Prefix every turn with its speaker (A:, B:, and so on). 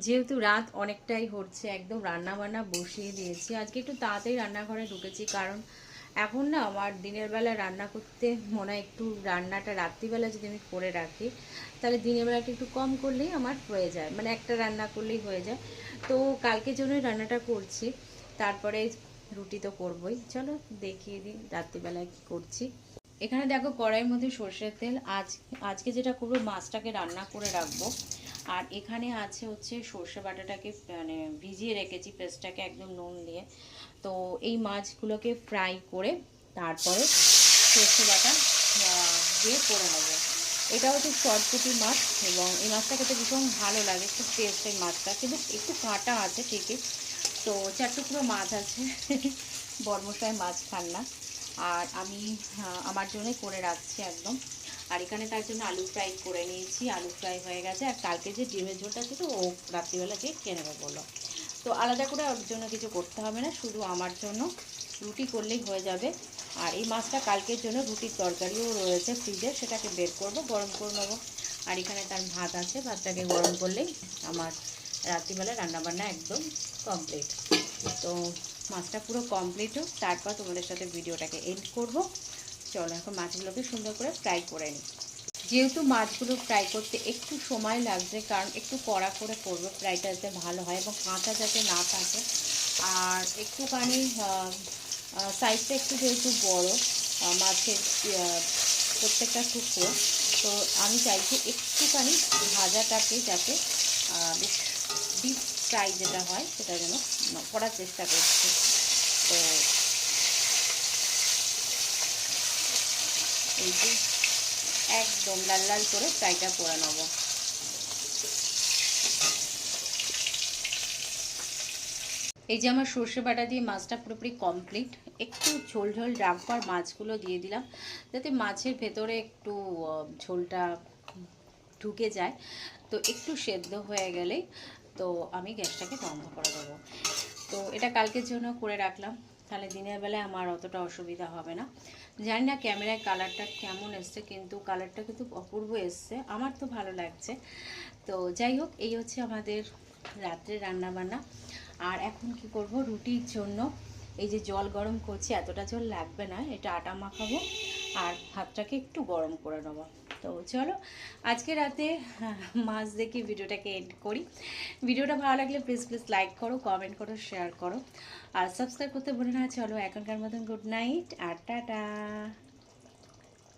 A: যেহেতু রাত অনেকটাই হচ্ছে, একদম রান্না বান্না বসিয়ে দিয়েছি। আজকে একটু তাড়াতাড়ি রান্নাঘরে ঢুকেছি, কারণ এখন না আমার দিনের বেলা রান্না করতে মনে হয় একটু রান্নাটা রাত্রিবেলা যদি আমি করে রাখি, তাহলে দিনের বেলাটা একটু কম করলেই আমার হয়ে যায়, মানে একটা রান্না করলেই হয়ে যায়। তো কালকের জন্যই রান্নাটা করছি, তারপরে রুটি তো করবই। চলো দেখিয়ে দিই রাত্রিবেলায় কি করছি। এখানে দেখো কড়াইয়ের মধ্যে সর্ষের তেল। আজকে যেটা করবো, মাছটাকে রান্না করে রাখবো। আর এখানে আছে হচ্ছে সর্ষে বাটাটাকে মানে ভিজিয়ে রেখেছি, পেস্টটাকে একদম নুন দিয়ে। তো এই মাছগুলোকে ফ্রাই করে তারপরে সর্ষে বাটা দিয়ে করে নেবো। এটা হচ্ছে চটপটি মাছ, এবং এই মাছটা খেতে ভীষণ ভালো লাগে, খুব টেস্ট এই মাছটা, কিন্তু একটু কাঁটা আছে ঠিকই। তো 4 টুকরো মাছ আছে বর্মশাই মাছ খান না, আর আমি আমার জন্য করে রাখছি একদম। আর এখানে তার জন্য আলু ফ্রাই করে নিয়েছি, আলু ফ্রাই হয়ে গেছে। আর কালকে যে ডিমের ঝোলটা ছিল ও রাত্রিবেলা গিয়ে খেয়ে নেবে বললো। তো আলাদা করে ওর জন্য কিছু করতে হবে না, শুধু আমার জন্য রুটি করলেই হয়ে যাবে। আর এই মাছটা কালকের জন্য রুটির তরকারিও রয়েছে ফ্রিজে, সেটাকে বের করব, গরম করে নেবো। আর এখানে তার ভাত আছে, ভাতটাকে গরম করলেই আমার রাত্রিবেলা রান্নাবান্না একদম কমপ্লিট। তো মাছটা পুরো কমপ্লিট হোক, তারপর তোমাদের সাথে ভিডিওটাকে এন্ড করব। চলো এখন মাছগুলোকে সুন্দর করে ফ্রাই করে নিই। যেহেতু মাছগুলো ফ্রাই করতে একটু সময় লাগছে, কারণ একটু কড়া করে করবো, ফ্রাইটা যাতে ভালো হয় এবং কাঁচা যাতে না থাকে। আর একটুখানি সাইজটা একটু যেহেতু বড় মাছের প্রত্যেকটা টুকরো, তো আমি চাইছি একটুখানি ভাজাটাকে যাতে বেশ ডিপ ফ্রাই যেটা হয় সেটা যেন করার চেষ্টা করছি। তো এই যে একদম লাল লাল করে ফ্রাইটা করে নেবো। এই যে আমার সর্ষে বাটা দিয়ে মাছটা পুরোপুরি কমপ্লিট। একটু ঝোল ঝোল রাখবো, আর মাছগুলো দিয়ে দিলাম যাতে মাছের ভেতরে একটু ঝোলটা ঢুকে যায়। তো একটু সেদ্ধ হয়ে গেলেই তো আমি গ্যাসটাকে বন্ধ করে দেবো। তো এটা কালকের জন্য করে রাখলাম, তাহলে দিনের বেলায় আমার অতটা অসুবিধা হবে না। জানি না ক্যামেরায় কালারটা কেমন এসছে, কিন্তু কালারটা কিন্তু অপূর্ব এসছে, আমার তো ভালো লাগছে। তো যাই হোক, এই হচ্ছে আমাদের রাত্রে রান্না বান্না। আর এখন কি করব, রুটির জন্য এই যে জল গরম করছি, এতটা জল লাগবে না, এটা আটা মাখাবো আর ভাতটাকে একটু গরম করে নেবো। তো চলো আজকে রাতে মাছ দেখে ভিডিওটাকে এন্ড করি। ভিডিওটা ভালো লাগলে প্লিজ প্লিজ লাইক করো, কমেন্ট করো, শেয়ার করো, আর সাবস্ক্রাইব করতে ভুলো না। চলো এখনকার মতন গুড নাইট আর টাটা।